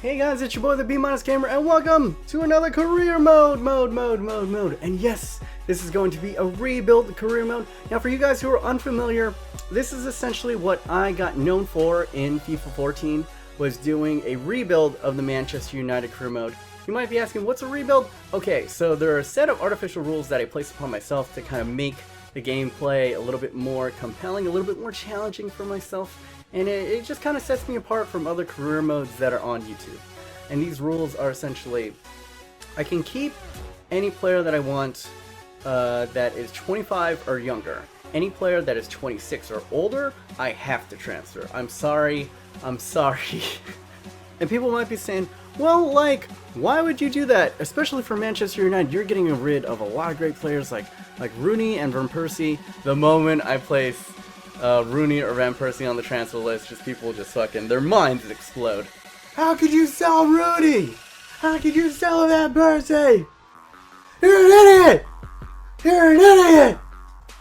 Hey guys, it's your boy the B- Gamer and welcome to another career mode. And yes, this is going to be a rebuild career mode. Now for you guys who are unfamiliar, this is essentially what I got known for in FIFA 14, was doing a rebuild of the Manchester United career mode. You might be asking, what's a rebuild? Okay, so there are a set of artificial rules that I placed upon myself to kind of make the gameplay a little bit more compelling, a little bit more challenging for myself. And it just kind of sets me apart from other career modes that are on YouTube. And these rules are essentially, I can keep any player that I want that is 25 or younger. Any player that is 26 or older, I have to transfer. I'm sorry. And people might be saying, well, like, why would you do that? Especially for Manchester United, you're getting rid of a lot of great players like Rooney and Van Persie. The moment I place Rooney or Van Persie on the transfer list, just people just fucking, their minds explode. How could you sell Rooney? How could you sell Van Persie? You're an idiot! You're an idiot!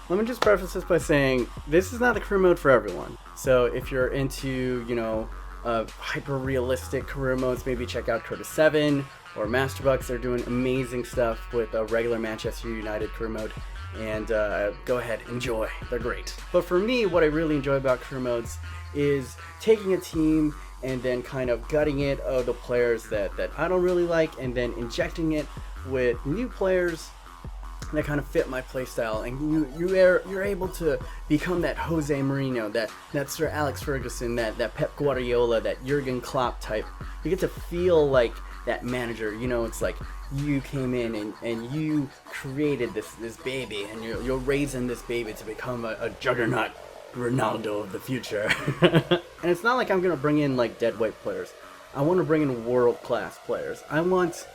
Let me just preface this by saying, this is not the career mode for everyone. So if you're into, you know, hyper-realistic career modes, maybe check out Curtis 7 or Masterbucks. They're doing amazing stuff with a regular Manchester United career mode. And go ahead, enjoy. They're great. But for me, what I really enjoy about career modes is taking a team and then kind of gutting it of the players that I don't really like, and then injecting it with new players that kind of fit my playstyle, and you're able to become that Jose Mourinho, that Sir Alex Ferguson, that Pep Guardiola, that Jurgen Klopp type. You get to feel like that manager. You know, it's like you came in and you created this baby, and you're raising this baby to become a juggernaut Ronaldo of the future. And it's not like I'm gonna bring in like deadweight players. I want to bring in world-class players. I want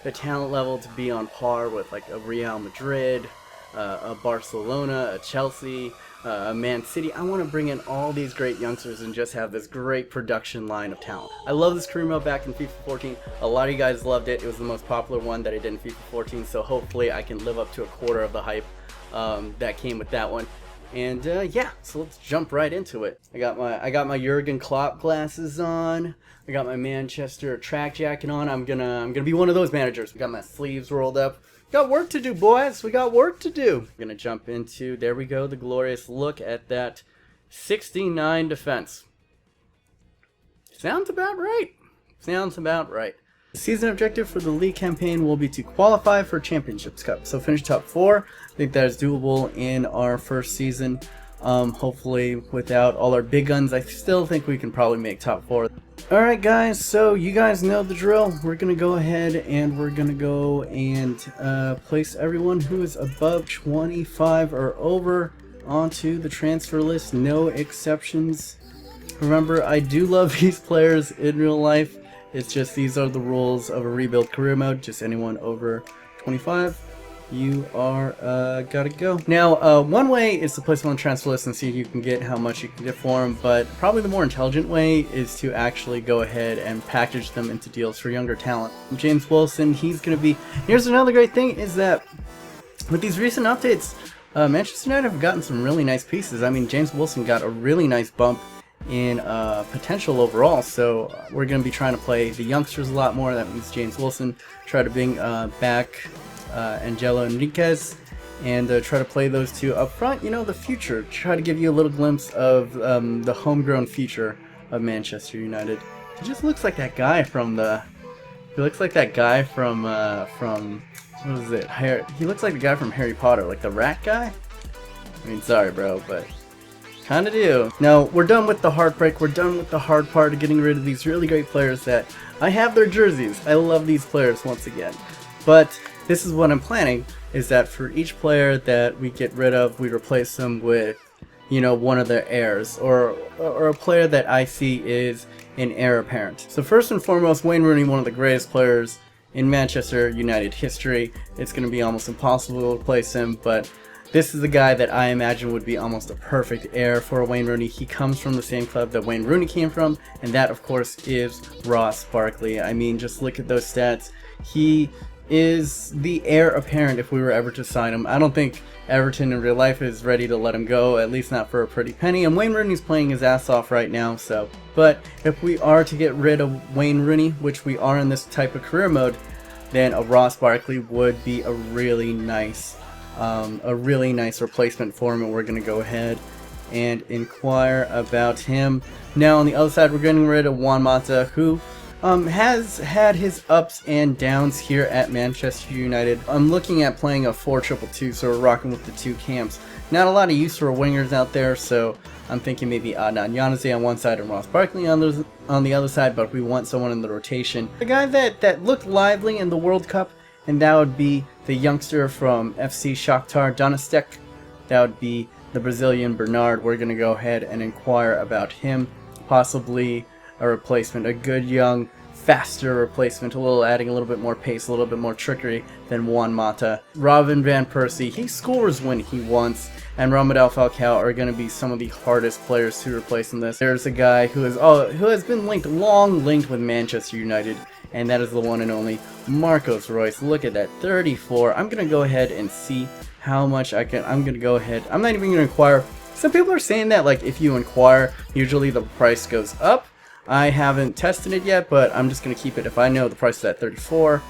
the talent level to be on par with like a Real Madrid, a Barcelona, a Chelsea, a Man City. I want to bring in all these great youngsters and just have this great production line of talent. I love this career mode back in FIFA 14. A lot of you guys loved it. It was the most popular one that I did in FIFA 14, so hopefully I can live up to a quarter of the hype that came with that one. And yeah, so let's jump right into it. I got my Jurgen Klopp glasses on. I got my Manchester track jacket on. I'm gonna be one of those managers. I got my sleeves rolled up. Got work to do, boys. We got work to do. I'm gonna jump into, there we go, the glorious look at that 69 defense. Sounds about right. The season objective for the league campaign will be to qualify for Championships Cup. So finish top 4. I think that is doable in our first season. Hopefully without all our big guns, I still think we can probably make top 4. Alright guys, so you guys know the drill. We're going to go ahead and we're going to go and place everyone who is above 25 or over onto the transfer list. No exceptions. Remember, I do love these players in real life. It's just these are the rules of a rebuild career mode. Just anyone over 25, you are gotta go. Now, one way is to place them on the transfer list and see if you can get how much you can get for them, but probably the more intelligent way is to actually go ahead and package them into deals for younger talent. James Wilson, he's gonna be. Here's another great thing is that with these recent updates, Manchester United have gotten some really nice pieces. I mean, James Wilson got a really nice bump in potential overall, so we're going to be trying to play the youngsters a lot more. That means James Wilson, try to bring back Angelo Enriquez, and try to play those two up front. You know, the future, try to give you a little glimpse of the homegrown future of Manchester United. He just looks like that guy from what is it, he looks like the guy from Harry Potter, like the rat guy. I mean, sorry bro, but kinda do. Now, we're done with the heartbreak. We're done with the hard part of getting rid of these really great players that I have their jerseys. I love these players once again. But this is what I'm planning, is that for each player that we get rid of, we replace them with, you know, one of their heirs, or a player that I see is an heir apparent. So first and foremost, Wayne Rooney, one of the greatest players in Manchester United history. It's going to be almost impossible to replace him, but this is the guy that I imagine would be almost a perfect heir for Wayne Rooney. He comes from the same club that Wayne Rooney came from, and that, of course, is Ross Barkley. I mean, just look at those stats. He is the heir apparent if we were ever to sign him. I don't think Everton in real life is ready to let him go, at least not for a pretty penny. And Wayne Rooney's playing his ass off right now, so. But if we are to get rid of Wayne Rooney, which we are in this type of career mode, then a Ross Barkley would be a really nice replacement for him, and we're going to go ahead and inquire about him. Now on the other side, we're getting rid of Juan Mata, who has had his ups and downs here at Manchester United. I'm looking at playing a 4-2-2, so we're rocking with the two camps. Not a lot of use for wingers out there, so I'm thinking maybe Adnan Januzaj on one side and Ross Barkley on the other side, but we want someone in the rotation. The guy that looked lively in the World Cup, and that would be the youngster from FC Shakhtar Donetsk. That would be the Brazilian Bernard. We're going to go ahead and inquire about him, possibly a replacement, a good young, faster replacement, adding a little bit more pace, a little bit more trickery than Juan Mata. Robin van Persie, he scores when he wants, and Radamel Falcao are going to be some of the hardest players to replace in this. There's a guy who has been long linked with Manchester United, and that is the one and only Marcos Royce. Look at that, 34. I'm going to go ahead and see how much I can. I'm going to go ahead. I'm not even going to inquire. Some people are saying that like if you inquire, usually the price goes up. I haven't tested it yet, but I'm just going to keep it. If I know the price is at 34,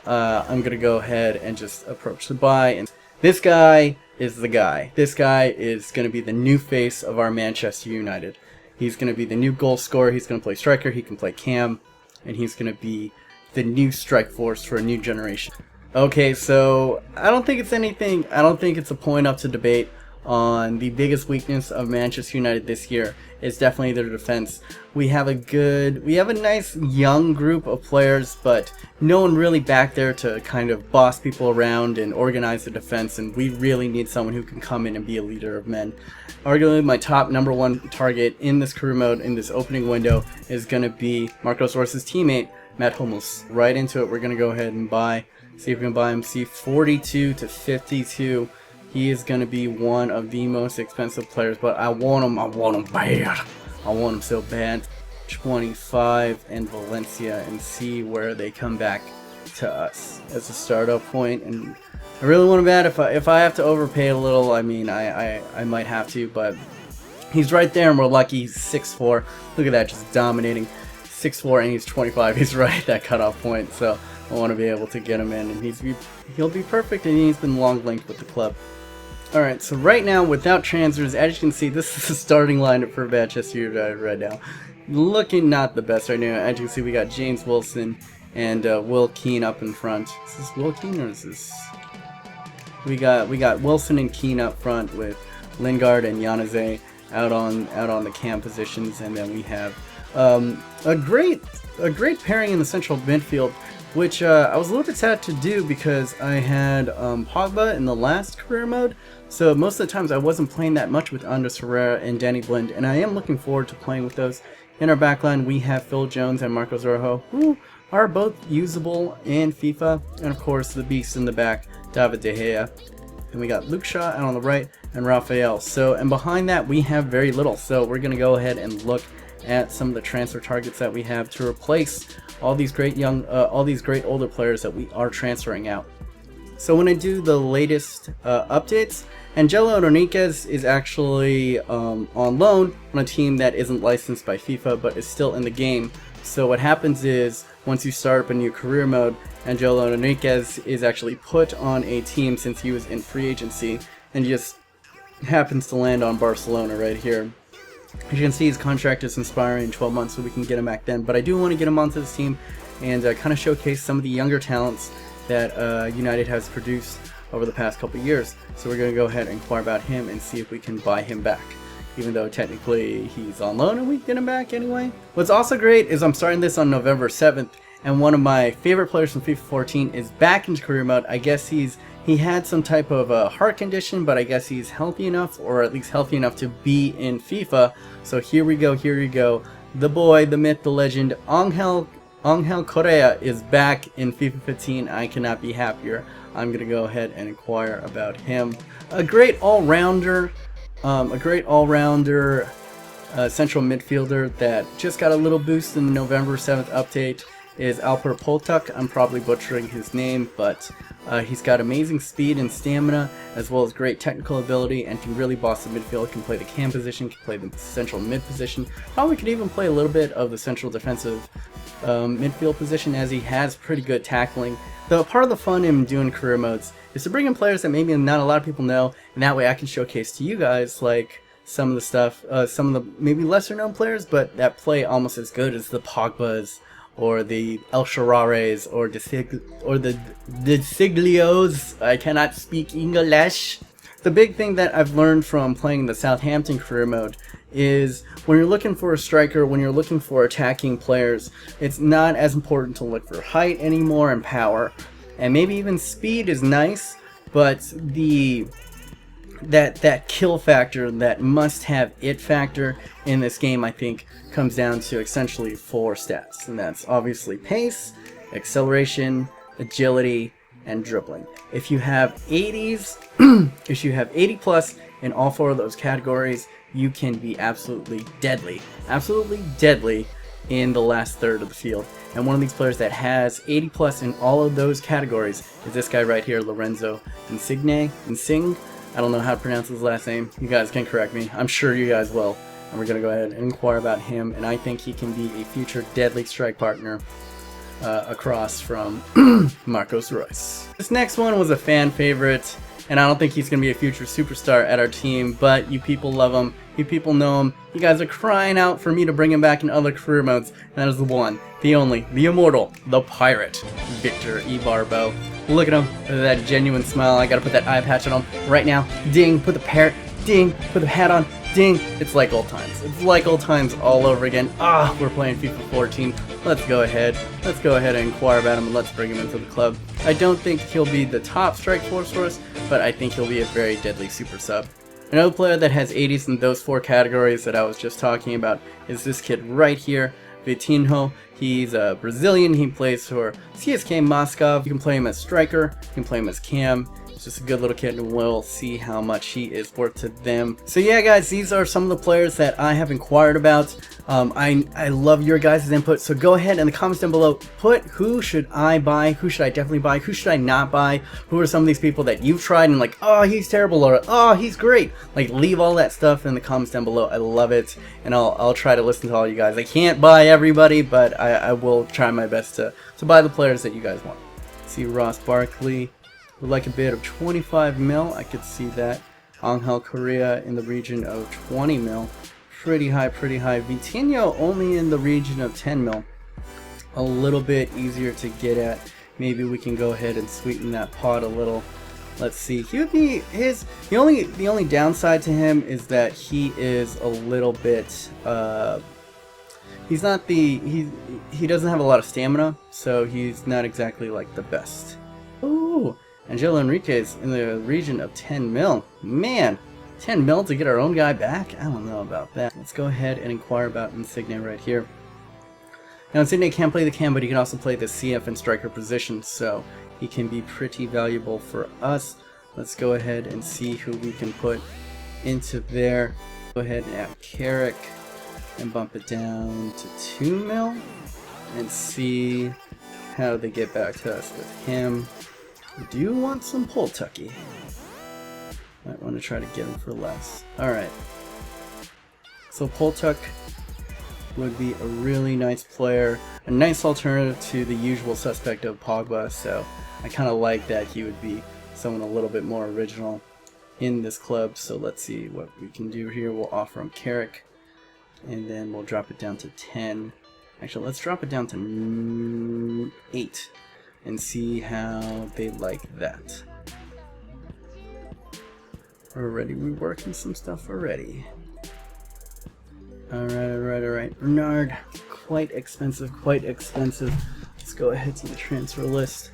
I'm going to go ahead and just approach the buy. And this guy is the guy. This guy is going to be the new face of our Manchester United. He's going to be the new goal scorer. He's going to play striker. He can play cam. And he's going to be the new strike force for a new generation. Okay, so I don't think it's a point up to debate on the biggest weakness of Manchester United this year. It's definitely their defense. We have a nice young group of players, but no one really back there to kind of boss people around and organize the defense, and we really need someone who can come in and be a leader of men. Arguably my top #1 target in this career mode, in this opening window, is going to be Marcos Royce's teammate, Matt Hummels. Right into it, we're going to go ahead and buy. See if we can buy him. See, 42 to 52. He is going to be one of the most expensive players, but I want him bad. I want him so bad. 25 and Valencia, and see where they come back to us as a startup point. And I really want him bad. If I have to overpay a little, I mean, I might have to, but he's right there, and we're lucky. He's 6'4". Look at that, just dominating. 6'4", and he's 25. He's right at that cutoff point, so I want to be able to get him in, and he'll be perfect, and he's been long linked with the club. Alright, so right now, without transfers, as you can see, this is the starting lineup for Manchester United right now. Looking not the best right now. As you can see, we got James Wilson and Will Keane up in front. Is this Will Keane, or is this... We got Wilson and Keane up front with Lingard and Januzaj out on the cam positions, and then we have a great pairing in the central midfield, which I was a little bit sad to do because I had Pogba in the last career mode, so most of the times I wasn't playing that much with Andres Herrera and Danny Blind, and I am looking forward to playing with those. In our backline, we have Phil Jones and Marcos Rojo, who are both usable in FIFA, and of course the beast in the back, David De Gea. And we got Luke Shaw out on the right and Raphael. So, and behind that we have very little, so we're going to go ahead and look at some of the transfer targets that we have to replace all these great older players that we are transferring out. So when I do the latest updates, Angelo Enriquez is actually on loan on a team that isn't licensed by FIFA but is still in the game. So what happens is, once you start up a new career mode, Angelo Enriquez is actually put on a team since he was in free agency, and just happens to land on Barcelona right here. As you can see, his contract is expiring in 12 months, so we can get him back then. But I do want to get him onto this team and kind of showcase some of the younger talents that United has produced over the past couple years. So we're going to go ahead and inquire about him and see if we can buy him back, even though technically he's on loan and we get him back anyway. What's also great is I'm starting this on November 7th, and one of my favorite players from FIFA 14 is back into career mode. I guess he had some type of heart condition, but I guess he's healthy enough, or at least healthy enough to be in FIFA. So here we go. The boy, the myth, the legend, Angel Correa is back in FIFA 15. I cannot be happier. I'm going to go ahead and inquire about him. A great all-rounder central midfielder that just got a little boost in the November 7th update. is Alper Poltuk. I'm probably butchering his name, but he's got amazing speed and stamina, as well as great technical ability, and can really boss the midfield, can play the cam position, can play the central mid position, probably could even play a little bit of the central defensive midfield position, as he has pretty good tackling. Though part of the fun in doing career modes is to bring in players that maybe not a lot of people know, and that way I can showcase to you guys like some of the stuff, some of the maybe lesser known players, but that play almost as good as the Pogbas or the El Sharares or the Siglios. I cannot speak English. The big thing that I've learned from playing the Southampton career mode is when you're looking for a striker, when you're looking for attacking players, it's not as important to look for height anymore and power. And maybe even speed is nice, but that kill factor, that must-have it factor in this game, I think, comes down to essentially 4 stats, and that's obviously pace, acceleration, agility, and dribbling. If you have 80s, if you have 80 plus in all 4 of those categories, you can be absolutely deadly in the last third of the field. And one of these players that has 80 plus in all of those categories is this guy right here, Lorenzo Insigne. I don't know how to pronounce his last name. You guys can correct me. I'm sure you guys will. And we're going to go ahead and inquire about him. And I think he can be a future deadly strike partner across from Marcos Royce. This next one was a fan favorite, and I don't think he's going to be a future superstar at our team, but you people love him. You people know him. You guys are crying out for me to bring him back in other career modes. And that is the one, the only, the immortal, the pirate, Victor Ibarbo. Look at him, that genuine smile. I gotta put that eye patch on him right now. Ding, put the parrot. Ding, put the hat on. Ding. It's like old times. It's like old times all over again. We're playing FIFA 14. Let's go ahead. Let's go ahead and inquire about him and let's bring him into the club. I don't think he'll be the top strike force for us, but I think he'll be a very deadly super sub. Another player that has 80s in those 4 categories that I was just talking about is this kid right here, Vitinho. He's a Brazilian. He plays for CSK Moscow. You can play him as striker. You can play him as cam. He's just a good little kid, and we'll see how much he is worth to them. So yeah, guys, these are some of the players that I have inquired about. I love your guys' input, so go ahead in the comments down below, put who should I buy, who should I definitely buy, who should I not buy, who are some of these people that you've tried and like, oh, he's terrible, or oh, he's great. Like, leave all that stuff in the comments down below. I love it, and I'll try to listen to all you guys. I can't buy everybody, but I will try my best to buy the players that you guys want. See, Ross Barkley would like a bid of 25 mil. I could see that. Angel Correa in the region of 20 mil. Pretty high, pretty high. Vitinho only in the region of 10 mil. A little bit easier to get at. Maybe we can go ahead and sweeten that pot a little. Let's see. He would be the only downside to him is that he is a little bit he doesn't have a lot of stamina, so he's not exactly like the best. Ooh, Angelo Enriquez in the region of 10 mil. Man, 10 mil to get our own guy back? I don't know about that. Let's go ahead and inquire about Insigne right here. Now, Insigne can't play the cam, but he can also play the CF and striker position, so he can be pretty valuable for us. Let's go ahead and see who we can put into there. Go ahead and add Carrick and bump it down to 2 mil and see how they get back to us with him. We do want some Poltucky. Might want to try to get him for less. Alright. So Poltuk would be a really nice player. A nice alternative to the usual suspect of Pogba. So I kind of like that he would be someone a little bit more original in this club. So let's see what we can do here. We'll offer him Carrick. And then we'll drop it down to 10. Actually, let's drop it down to 8. And see how they like that. Already, we're working some stuff already. Alright. Bernard, quite expensive. Let's go ahead to the transfer list.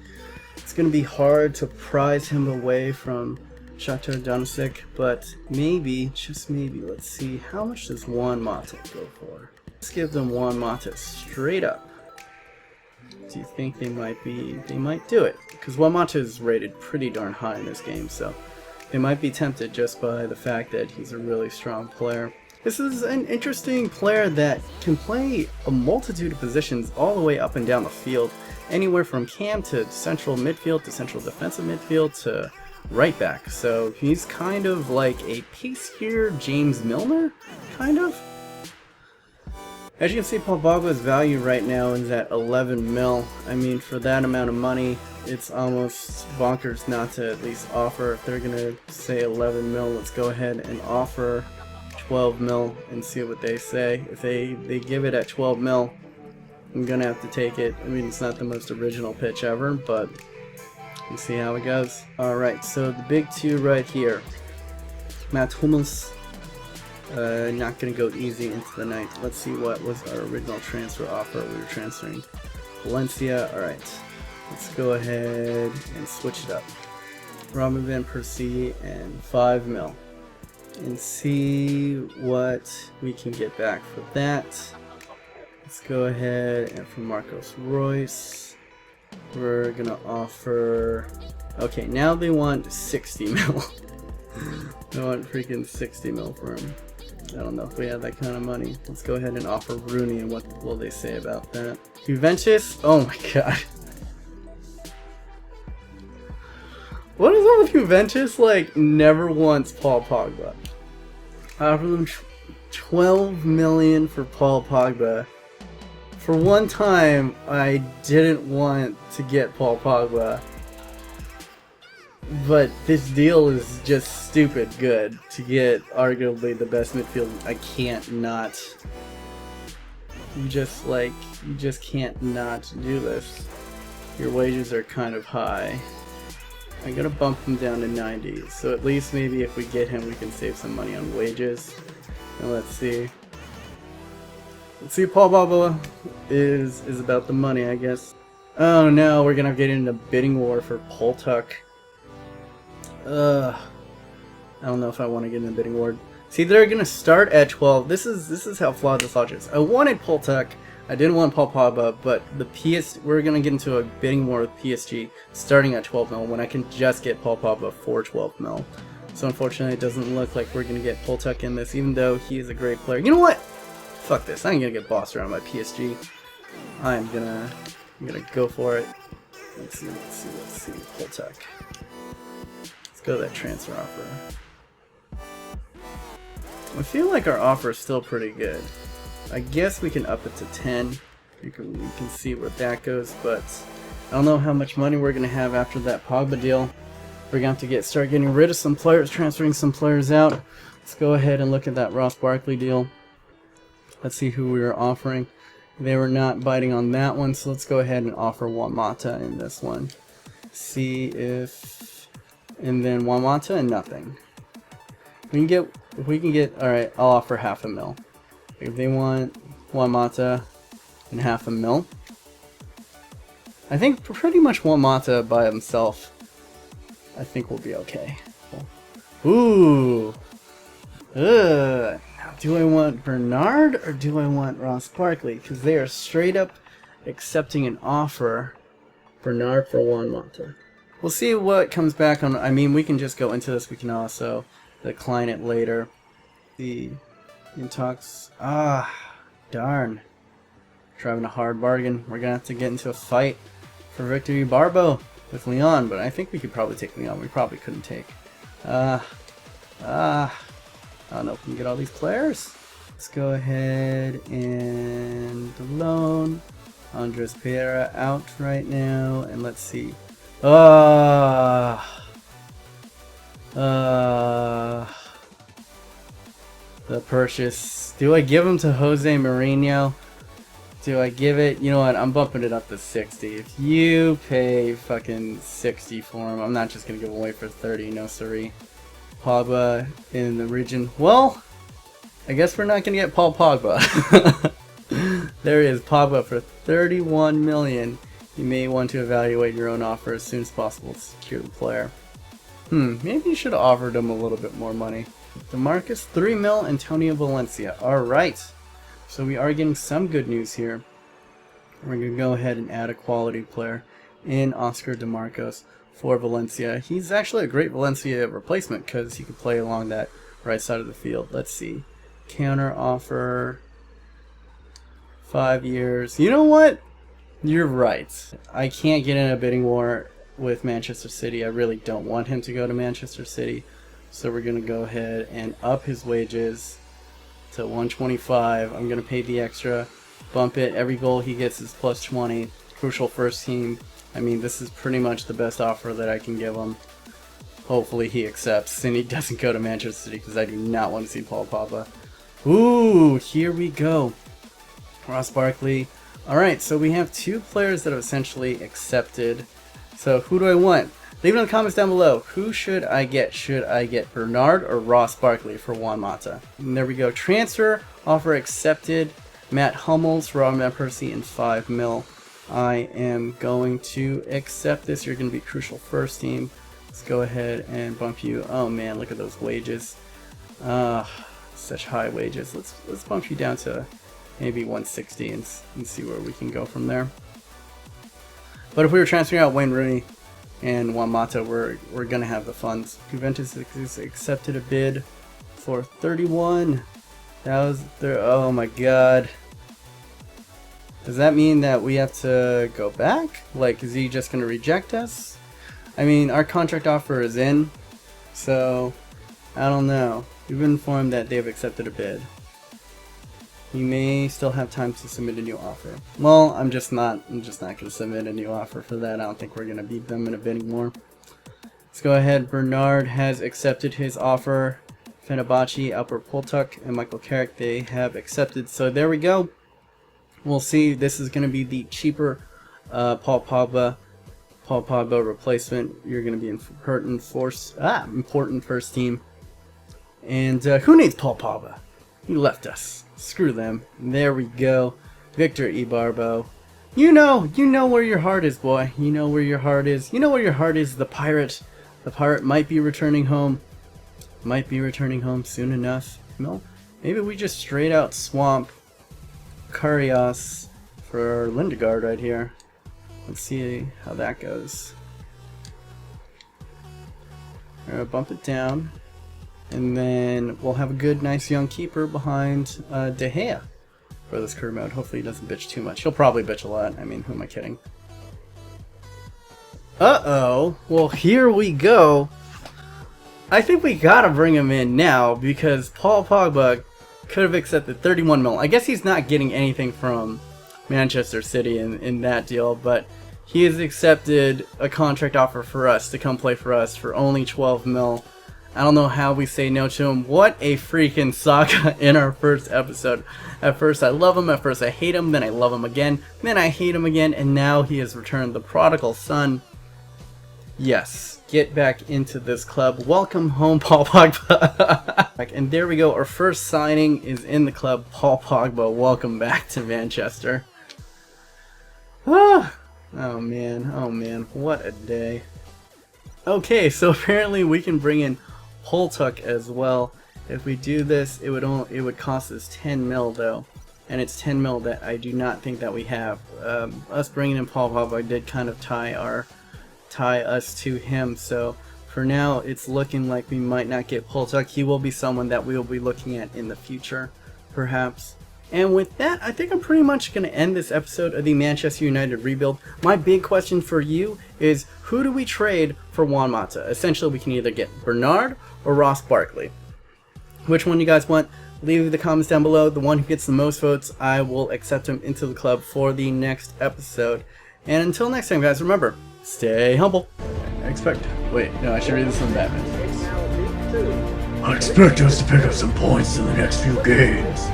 It's going to be hard to prize him away from Shakhtar Donetsk, but maybe, just maybe, let's see, how much does Juan Mata go for? Let's give them Juan Mata straight up. Do you think they might do it? Because Juan Mata is rated pretty darn high in this game, so they might be tempted just by the fact that he's a really strong player. This is an interesting player that can play a multitude of positions all the way up and down the field, anywhere from cam to central midfield to central defensive midfield to right back. So he's kind of like a pacier James Milner, kind of. As you can see, Paul Pogba's value right now is at 11 mil. I mean, for that amount of money, it's almost bonkers not to at least offer. If they're gonna say 11 mil, let's go ahead and offer 12 mil and see what they say. If they give it at 12 mil, I'm gonna have to take it. I mean, it's not the most original pitch ever, but we'll see how it goes. Alright, so the big two right here. Matt Hummels, not gonna go easy into the night. Let's see what was our original transfer offer. We were transferring Valencia. Alright, let's go ahead and switch it up. Robin Van Persie and 5 mil. And see what we can get back for that. Let's go ahead and for Marcos Royce, we're gonna offer. Okay, now they want 60 mil. They want freaking 60 mil for him. I don't know if we have that kind of money. Let's go ahead and offer Rooney, and what will they say about that? Juventus? Oh my god. What is up with Juventus? Like, never wants Paul Pogba. Offer them 12 million for Paul Pogba. For one time, I didn't want to get Paul Pogba, but this deal is just stupid good to get arguably the best midfield. I can't not. You just can't not do this. Your wages are kind of high. I'm gonna bump him down to 90, so at least maybe if we get him, we can save some money on wages. And let's see. Let's see, Paul Pogba is about the money, I guess. Oh no, we're gonna get into a bidding war for Poltuck. I don't know if I want to get in a bidding war. See, they're gonna start at 12. This is how flawed this logic is. I wanted Poltuck. I didn't want Paul Pogba, but we're gonna get into a bidding war with PSG starting at 12 mil when I can just get Paul Pogba for 12 mil. So unfortunately, it doesn't look like we're gonna get Poltuck in this, even though he is a great player. You know what? Fuck this. I ain't gonna get bossed around by PSG. I'm gonna go for it. Let's see. Poltuck. Let's go to that transfer offer. I feel like our offer is still pretty good. I guess we can up it to 10. We can see where that goes, but I don't know how much money we're gonna have after that Pogba deal. We're gonna have to start getting rid of some players, transferring some players out. Let's go ahead and look at that Ross Barkley deal. Let's see who we were offering. They were not biting on that one, so let's go ahead and offer Juan Mata in this one. See if, and then Juan Mata and nothing. If we can get, all right, I'll offer half a mil. If they want Juan Mata and half a mil, I think pretty much Juan Mata by himself, I think we'll be okay. Ooh. Ugh. Do I want Bernard or do I want Ross Barkley? Because they are straight up accepting an offer. Bernard for Juan Mata. We'll see what comes back on. I mean, we can just go into this. We can also decline it later. The in talks. Darn. Driving a hard bargain. We're gonna have to get into a fight for Victor Barbo with Leon, but I think we could probably take Leon. We probably couldn't take. I don't know if we can get all these players. Let's go ahead and loan Andres Pereira out right now, and let's see. The purchase. Do I give him to Jose Mourinho? Do I give it? You know what? I'm bumping it up to 60. If you pay fucking 60 for him, I'm not just gonna give him away for 30. No siree. Pogba in the region. Well, I guess we're not gonna get Paul Pogba. There he is, Pogba for 31 million. You may want to evaluate your own offer as soon as possible to secure the player. Maybe you should have offered him a little bit more money. DeMarcus, 3 mil, Antonio Valencia. Alright, so we are getting some good news here. We're going to go ahead and add a quality player in Oscar DeMarcos for Valencia. He's actually a great Valencia replacement because he can play along that right side of the field. Let's see. Counter offer. 5 years. You know what? You're right. I can't get in a bidding war with Manchester City. I really don't want him to go to Manchester City. So we're going to go ahead and up his wages to 125. I'm going to pay the extra. Bump it. Every goal he gets is plus 20. Crucial first team. I mean, this is pretty much the best offer that I can give him. Hopefully he accepts and he doesn't go to Manchester City, because I do not want to see Paul Pogba. Ooh, here we go. Ross Barkley. Alright, so we have 2 players that have essentially accepted. So who do I want? Leave it in the comments down below. Who should I get? Should I get Bernard or Ross Barkley for Juan Mata? And there we go. Transfer offer accepted. Matt Hummels, Rob Van Persie, and 5 mil. I am going to accept this. You're going to be crucial first team. Let's go ahead and bump you. Oh man, look at those wages. Such high wages. Let's bump you down to maybe 160 and see where we can go from there. But if we were transferring out Wayne Rooney and Juan Mata, we're gonna have the funds. Juventus accepted a bid for 31. That was oh my god. Does that mean that we have to go back? Like, is he just gonna reject us? I mean, our contract offer is in, so I don't know. We've been informed that they've accepted a bid. You may still have time to submit a new offer. Well, I'm just not gonna submit a new offer for that. I don't think we're gonna beat them in a bidding war. Let's go ahead. Bernard has accepted his offer. Fenerbahce, Alper Poltuk, and Michael Carrick, they have accepted. So there we go. We'll see. This is gonna be the cheaper Paul Pogba replacement. You're gonna be important first team. And who needs Paul Pogba? He left us. Screw them. There we go. Victor Ibarbo. You know where your heart is, boy. You know where your heart is. You know where your heart is. The pirate. The pirate might be returning home. Might be returning home soon enough. No, maybe we just straight out swamp Karius for Lindegaard right here. Let's see how that goes. We're gonna bump it down. And then we'll have a good, nice young keeper behind De Gea for this career mode. Hopefully he doesn't bitch too much. He'll probably bitch a lot. I mean, who am I kidding? Uh-oh. Well, here we go. I think we gotta bring him in now, because Paul Pogba could have accepted 31 mil. I guess he's not getting anything from Manchester City in that deal, but he has accepted a contract offer for us to come play for us for only 12 mil. I don't know how we say no to him. What a freaking saga in our first episode. At first I love him, at first I hate him, then I love him again, then I hate him again, and now he has returned, the prodigal son. Yes, get back into this club. Welcome home, Paul Pogba. And there we go, our first signing is in the club. Paul Pogba, welcome back to Manchester. Oh man, what a day. Okay, so apparently we can bring in Poltuk as well. If we do this, it would cost us 10 mil though, and it's 10 mil that I do not think that we have. Us bringing in Paul Pogba did kind of tie us to him, so for now it's looking like we might not get Poltuk. He will be someone that we will be looking at in the future, perhaps. And with that, I think I'm pretty much going to end this episode of the Manchester United rebuild. My big question for you is, who do we trade for Juan Mata? Essentially, we can either get Bernard or Ross Barkley. Which one you guys want? Leave the comments down below. The one who gets the most votes, I will accept him into the club for the next episode. And until next time, guys, remember, stay humble. I should read this one Batman. I expect us to pick up some points in the next few games.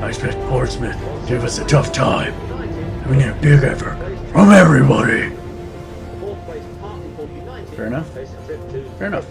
I expect Portsmouth to give us a tough time. We need a big effort from everybody. Fair enough. Fair enough.